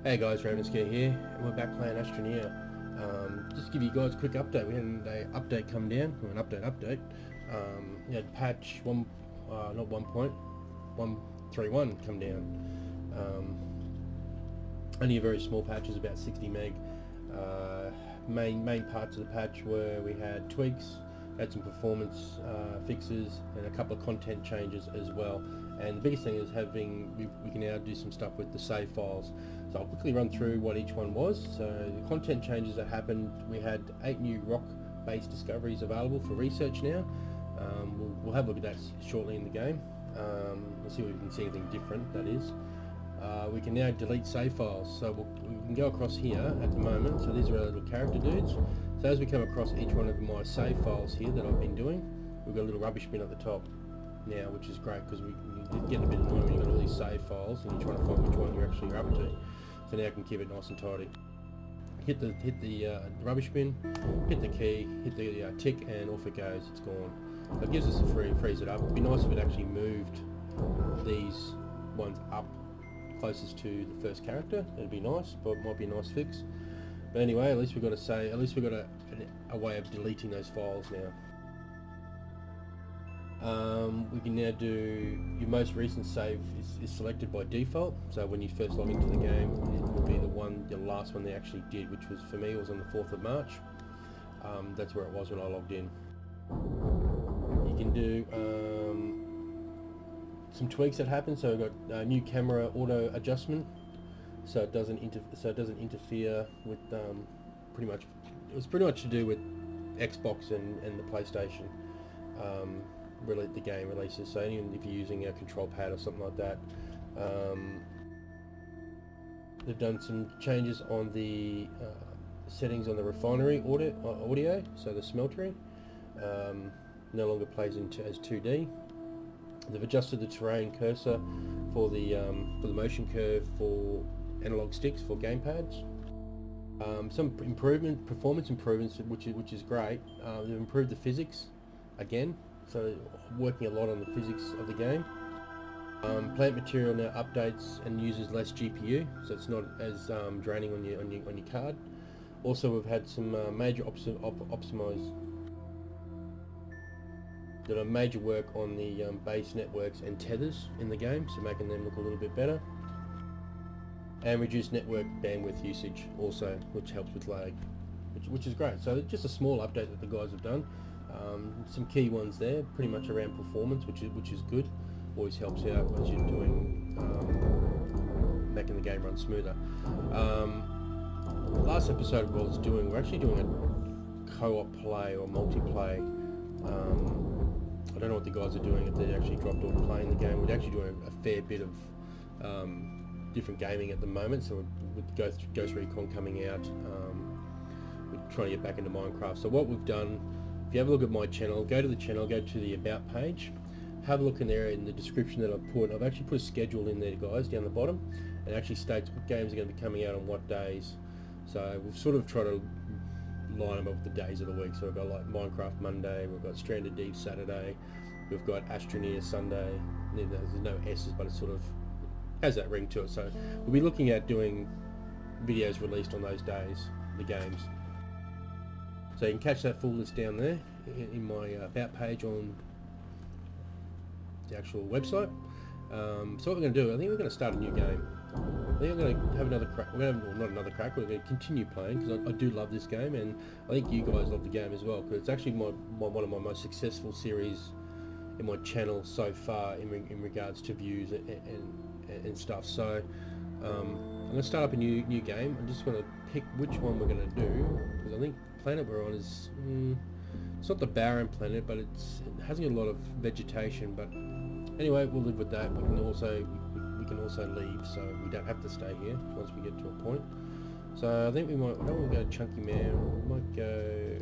Hey guys, Ravenscare here, and we're back playing Astroneer. Just to give you guys a quick update, we had an update come down, or an update. We had patch 1.131 come down. Only a very small patch, is about 60 meg. Main parts of the patch were we had tweaks, had some performance fixes, and a couple of content changes as well. And the biggest thing is we can now do some stuff with the save files. So I'll quickly run through what each one was. So the content changes that happened, we had 8 new rock-based discoveries available for research now. We'll have a look at that shortly in the game. We'll see if we can see anything different, that is. We can now delete save files, so we can go across here at the moment. So these are our little character dudes. So as we come across each one of my save files here that I've been doing, we've got a little rubbish bin at the top now, which is great because we get a bit annoying when you've got all these save files and you're trying to find which one you're actually up to. So now I can keep it nice and tidy. Hit the rubbish bin, hit the key, hit the tick, and off it goes. It's gone. So it gives us a freeze it up. It'd be nice if it actually moved these ones up closest to the first character. That'd be nice, but it might be a nice fix. But anyway, at least we've got a way of deleting those files now. We can now do your most recent save is selected by default. So when you first log into the game, it will be the last one they actually did, which was, for me, it was on the 4th of March. That's where it was when I logged in. You can do some tweaks that happen. So we've got new camera auto adjustment, so it doesn't interfere with pretty much. It was pretty much to do with Xbox and the PlayStation. The game releases, so even if you're using a control pad or something like that. They've done some changes on the settings on the refinery audio, so the smeltery no longer plays as 2D. They've adjusted the terrain cursor for the motion curve for analog sticks for gamepads. Some performance improvements, which is great. They've improved the physics again. So working a lot on the physics of the game. Plant material now updates and uses less GPU, so it's not as draining on your card. Also, we've had some major optimize that are major work on the base networks and tethers in the game, so making them look a little bit better. And reduced network bandwidth usage also, which helps with lag, which is great. So just a small update that the guys have done. Some key ones there, pretty much around performance, which is good. Always helps out as you're doing making the game run smoother. Last episode of what I was doing, we're actually doing a co-op play or multiplayer. I don't know what the guys are doing, if they actually dropped off playing the game. We're actually doing a fair bit of different gaming at the moment. So with Ghost Recon coming out, we're trying to get back into Minecraft. So what we've done, if you have a look at my channel, go to the channel, go to the About page, have a look in there in the description that I've actually put a schedule in there, guys, down the bottom, and it actually states what games are going to be coming out on what days. So we've sort of tried to line them up with the days of the week. So we've got like Minecraft Monday, we've got Stranded Deep Saturday, we've got Astroneer Sunday. There's no S's, but it sort of has that ring to it. So we'll be looking at doing videos released on those days, the games. So you can catch that full list down there in my About page on the actual website. So what we're going to do, I think we're going to start a new game. I think I'm going to have another crack. We're going to have, not another crack, we're going to continue playing because I do love this game, and I think you guys love the game as well, because it's actually one of my most successful series in my channel so far in regards to views and stuff. So I'm going to start up a new game. I'm just going to pick which one we're going to do, because I think planet we're on is it's not the barren planet, but it hasn't got a lot of vegetation. But anyway, we'll live with that. We can also leave, so we don't have to stay here once we get to a point. So I think we might. I don't want to go Chunky Man. We might go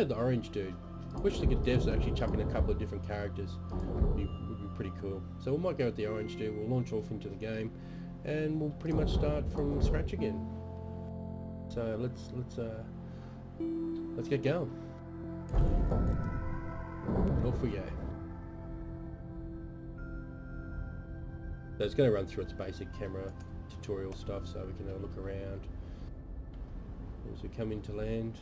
the orange dude. I wish the devs actually chuck in a couple of different characters. Would be pretty cool. So we might go with the orange dude. We'll launch off into the game, and we'll pretty much start from scratch again. So let's get going. Off we go. So it's going to run through its basic camera tutorial stuff, so we can have a look around as we come into land.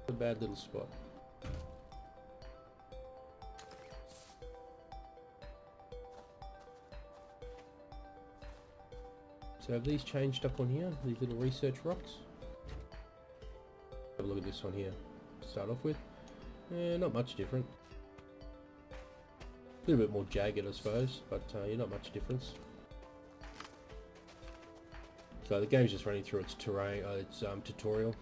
A bad little spot. So have these changed up on here, these little research rocks? Have a look at this one here to start off with. Not much different. A little bit more jagged, I suppose, but not much difference. So the game's just running through its terrain, its tutorial.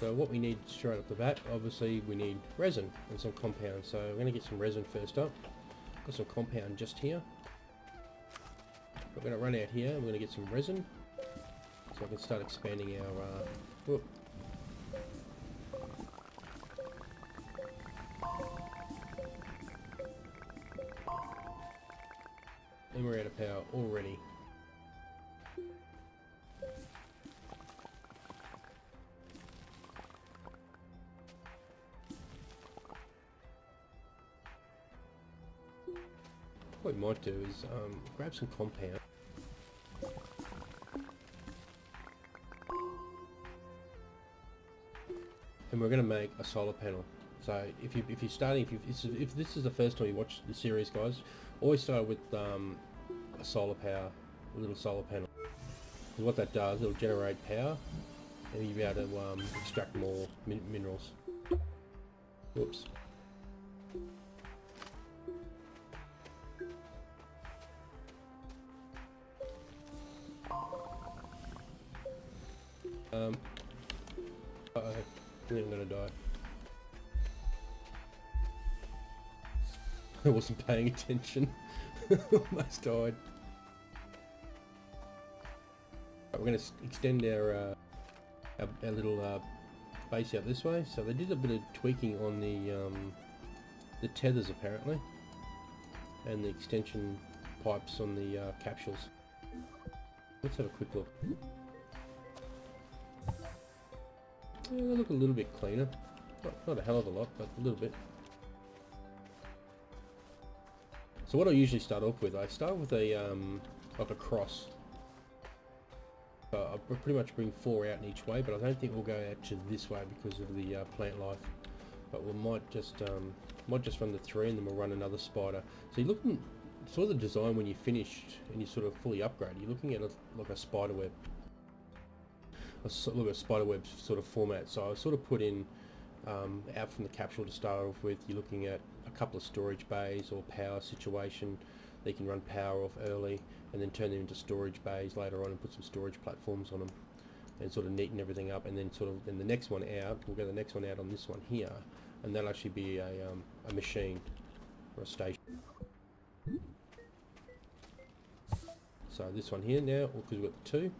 So what we need straight off the bat, obviously we need resin and some compound. So we're going to get some resin first up. Got some compound just here. We're going to run out here, we're going to get some resin, so I can start expanding our, whoop. And we're out of power already. What we might do is grab some compound. And we're going to make a solar panel. So if you're starting, if this is the first time you watch the series, guys, always start with a solar power, a little solar panel. Because what that does, it'll generate power, and you'll be able to extract more minerals. Whoops. Uh-oh, I think I'm gonna die. I wasn't paying attention. Almost died. Right, we're gonna extend our little base out this way. So they did a bit of tweaking on the tethers apparently, and the extension pipes on the capsules. Let's have a quick look. Yeah, they look a little bit cleaner. Not a hell of a lot, but a little bit. So what I usually start off with, I start with a like a cross. I pretty much bring 4 out in each way, but I don't think we'll go out to this way because of the plant life. But we might just run the 3, and then we'll run another spider. So you're looking sort of the design when you're finished and you sort of fully upgrade. You're looking at like a spider web. Look at a spider web sort of format. So I sort of put in out from the capsule to start off with. You're looking at a couple of storage bays or power situation. They can run power off early and then turn them into storage bays later on and put some storage platforms on them and sort of neaten everything up. And then then the next one out, we'll go the next one out on this one here, and that'll actually be a machine or a station. So this one here now, because we've got the 2.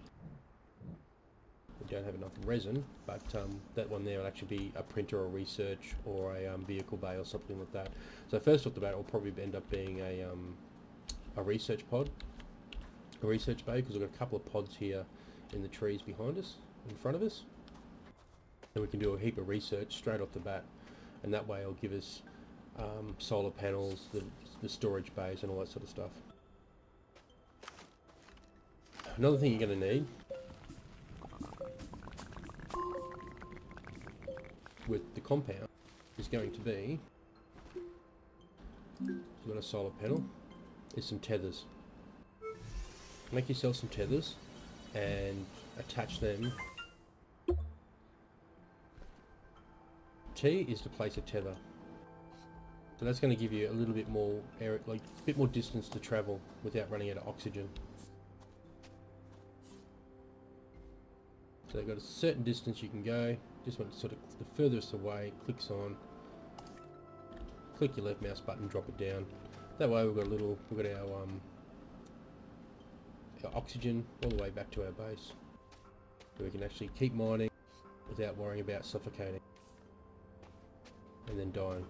We don't have enough resin, but that one there will actually be a printer or research or a vehicle bay or something like that. So first off the bat, it will probably end up being a research pod, a research bay, because we've got a couple of pods here in the trees behind us, in front of us, and we can do a heap of research straight off the bat, and that way it'll give us solar panels, the storage bays, and all that sort of stuff. Another thing you're going to need with the compound is going to be, so you've got a solar panel, is some tethers. Make yourself some tethers and attach them. T is to place a tether. So that's going to give you a little bit more air, like a bit more distance to travel without running out of oxygen. So they've got a certain distance you can go. Just want sort of the furthest away, clicks on, click your left mouse button, drop it down. That way we've got our oxygen all the way back to our base. So we can actually keep mining without worrying about suffocating and then dying.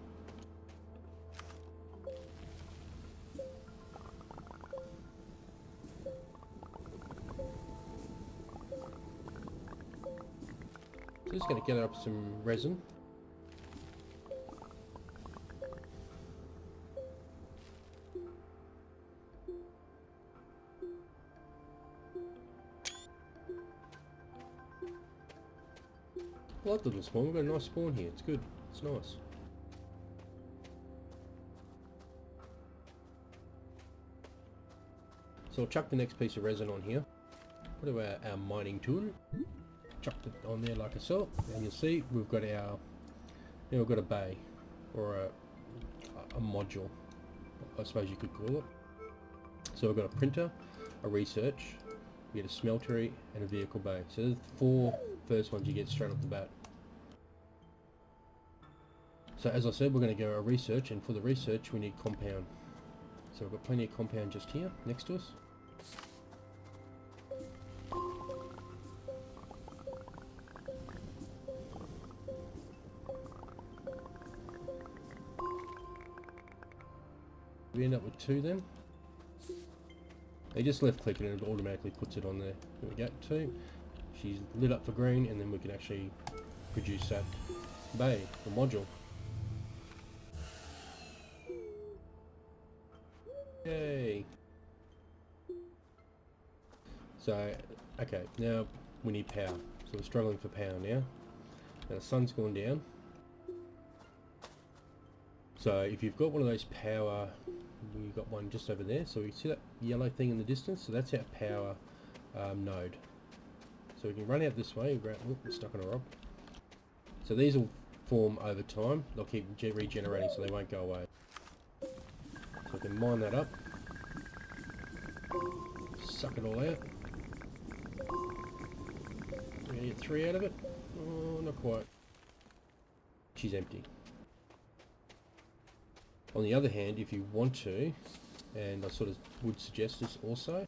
This just going to gather up some resin. I like the little spawn. We've got a nice spawn here. It's good. It's nice. So I'll chuck the next piece of resin on here. Put our mining tool. Chuck it on there like so, and you'll see we've got our. Now we've got a bay, or a module, I suppose you could call it. So we've got a printer, a research, we get a smeltery, and a vehicle bay. So there's the 4 first ones you get straight off the bat. So as I said, we're going to go a research, and for the research we need compound. So we've got plenty of compound just here next to us. We end up with 2 then. They just left click it and it automatically puts it on there. There we go, 2. She's lit up for green, and then we can actually produce that bay, the module. Yay! So, okay, now we need power. So we're struggling for power now. Now the sun's gone down. So if you've got one of those power, we've got one just over there. So we see that yellow thing in the distance. So that's our power node. So we can run out this way. Oh, it's stuck on a rock. So these will form over time. They'll keep regenerating, so they won't go away. So we can mine that up. Suck it all out. We're gonna get 3 out of it. Oh, not quite. She's empty. On the other hand, if you want to, and I sort of would suggest this also,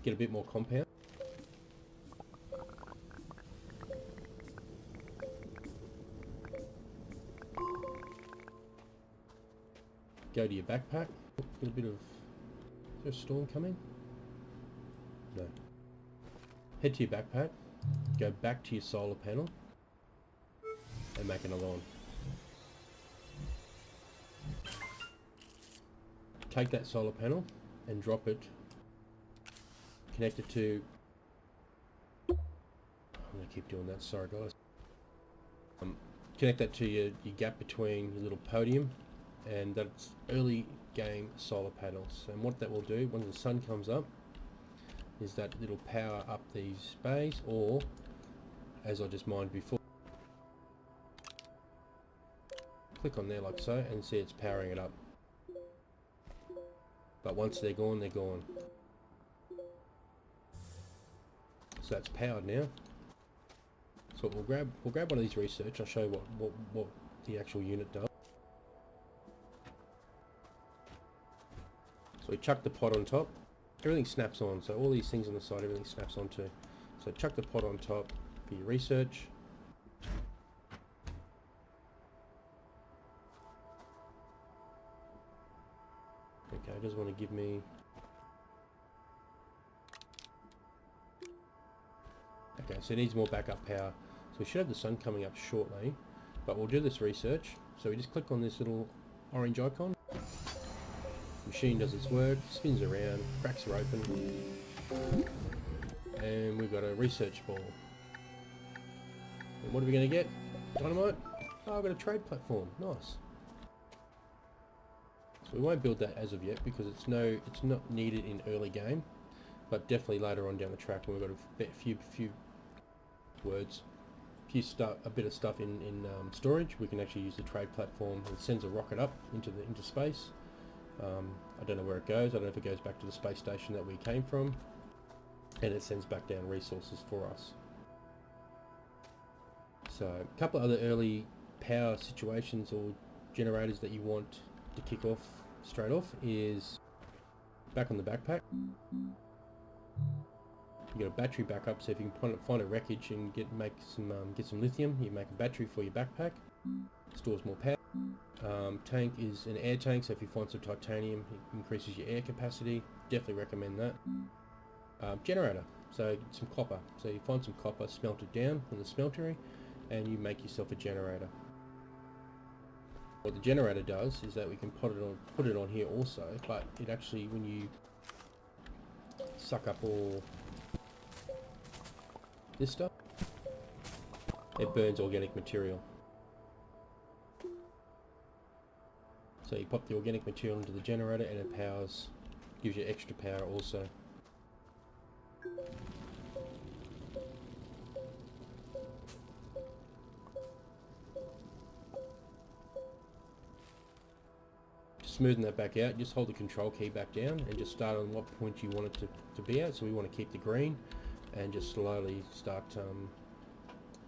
get a bit more compound. Go to your backpack. Get a bit of... Is there a storm coming? No. Head to your backpack. Go back to your solar panel. And make another one. Take that solar panel and drop it. Connect it to... I'm going to keep doing that, sorry guys. Connect that to your gap between your little podium, and that's early game solar panels. And what that will do when the sun comes up is that it'll power up these bays, or as I just mined before, click on there like so and see it's powering it up. But once they're gone, they're gone. So that's powered now. So we'll grab one of these research. I'll show you what the actual unit does. So we chuck the pot on top. Everything snaps on. So all these things on the side, everything snaps onto. So chuck the pot on top for your research. Okay, it doesn't want to give me... Okay, so it needs more backup power. So we should have the sun coming up shortly, but we'll do this research. So we just click on this little orange icon. Machine does its work, spins around, cracks are open, and we've got a research ball. And what are we going to get? Dynamite? Oh, I've got a trade platform. Nice. So we won't build that as of yet because it's not needed in early game, but definitely later on down the track when we've got a few a bit of stuff in storage, we can actually use the trade platform. It sends a rocket up into space. I don't know where it goes. I don't know if it goes back to the space station that we came from, and it sends back down resources for us. So a couple of other early power situations or generators that you want to kick off straight off is back on the backpack. You got a battery backup, so if you can find a wreckage and get some lithium, you make a battery for your backpack. Stores more power. Tank is an air tank, so if you find some titanium, it increases your air capacity. Definitely recommend that. Generator, so some copper. So you find some copper, smelt it down in the smeltery, and you make yourself a generator. What the generator does is that we can put it on here also, but it actually, when you suck up all this stuff, it burns organic material. So you pop the organic material into the generator and it powers, gives you extra power also. To smoothen that back out, just hold the control key back down and just start on what point you want it to be at. So we want to keep the green and just slowly start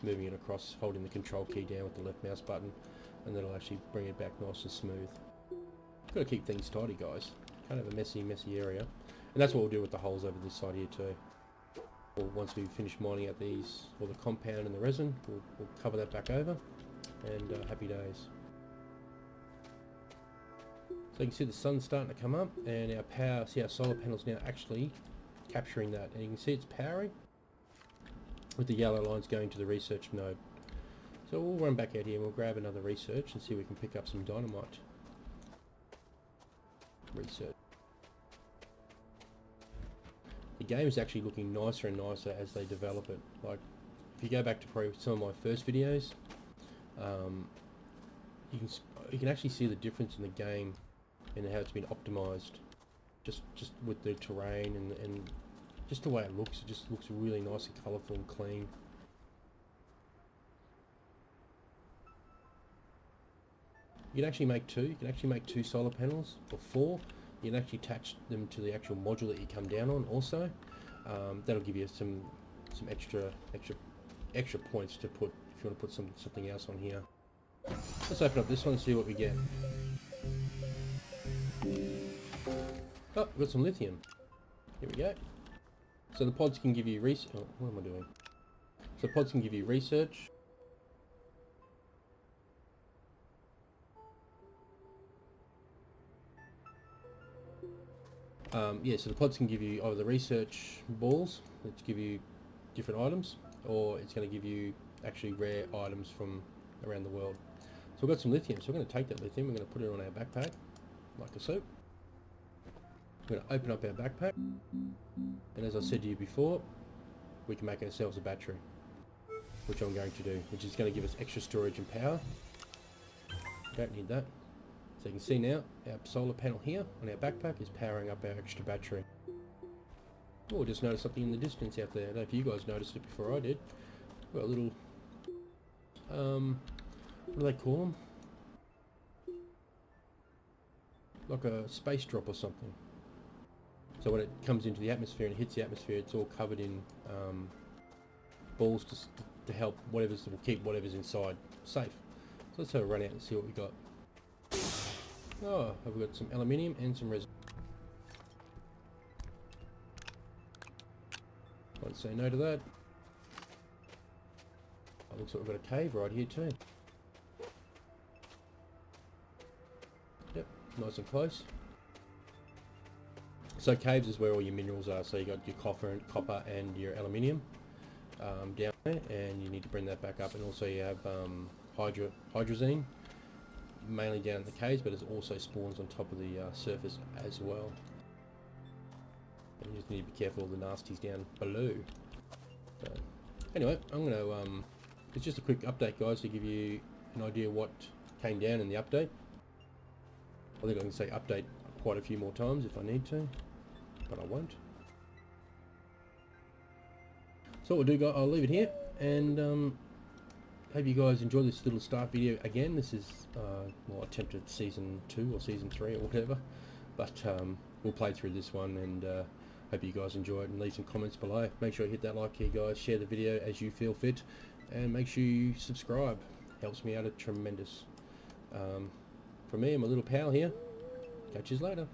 moving it across, holding the control key down with the left mouse button, and that'll actually bring it back nice and smooth. Got to keep things tidy, guys. Kind of a messy area, and that's what we'll do with the holes over this side here too. Well, once we finish mining out these, or the compound and the resin, we'll cover that back over, and happy days. So you can see the sun's starting to come up, and our power, see our solar panels now actually capturing that, and you can see it's powering with the yellow lines going to the research node. So we'll run back out here and we'll grab another research and see if we can pick up some dynamite. Research. The game is actually looking nicer and nicer as they develop it. Like, if you go back to probably some of my first videos, you can actually see the difference in the game and how it's been optimized, just with the terrain and just the way it looks. It just looks really nice and colourful and clean. You can actually make two. You can actually make 2 solar panels, or 4. You can actually attach them to the actual module that you come down on also. That'll give you some extra points to put if you want to put something else on here. Let's open up this one and see what we get. Oh, we've got some lithium. Here we go. So the pods can give you research. Oh, what am I doing? So pods can give you research. Yeah, so the pods can give you either the research balls, which give you different items, or it's going to give you actually rare items from around the world. So we've got some lithium, so we're going to take that lithium, we're going to put it on our backpack, like so. We're going to open up our backpack, and as I said to you before, we can make ourselves a battery, which I'm going to do, which is going to give us extra storage and power. Don't need that. So you can see now, our solar panel here on our backpack is powering up our extra battery. Oh, just noticed something in the distance out there. I don't know if you guys noticed it before I did. Got a little, what do they call them? Like a space drop or something. So when it comes into the atmosphere and hits the atmosphere, it's all covered in balls to help will keep whatever's inside safe. So let's have a run out and see what we got. Oh, I've got some aluminium and some resin. Won't say no to that. Oh, looks like we've got a cave right here too. Yep, nice and close. So caves is where all your minerals are. So you got your copper and your aluminium down there, and you need to bring that back up. And also you have hydrazine, mainly down in the caves, but it also spawns on top of the surface as well. And you just need to be careful of the nasties down below. So, anyway, I'm going to, it's just a quick update, guys, to give you an idea what came down in the update. I think I can say update quite a few more times if I need to, but I won't. So what we'll do, guys, I'll leave it here, and hope you guys enjoy this little start video again. This is well, attempted season 2 or season 3 or whatever, but we'll play through this one, and hope you guys enjoy it, and leave some comments below. Make sure you hit that like here, guys, share the video as you feel fit, and make sure you subscribe. Helps me out a tremendous. From me and my little pal here, catch you later.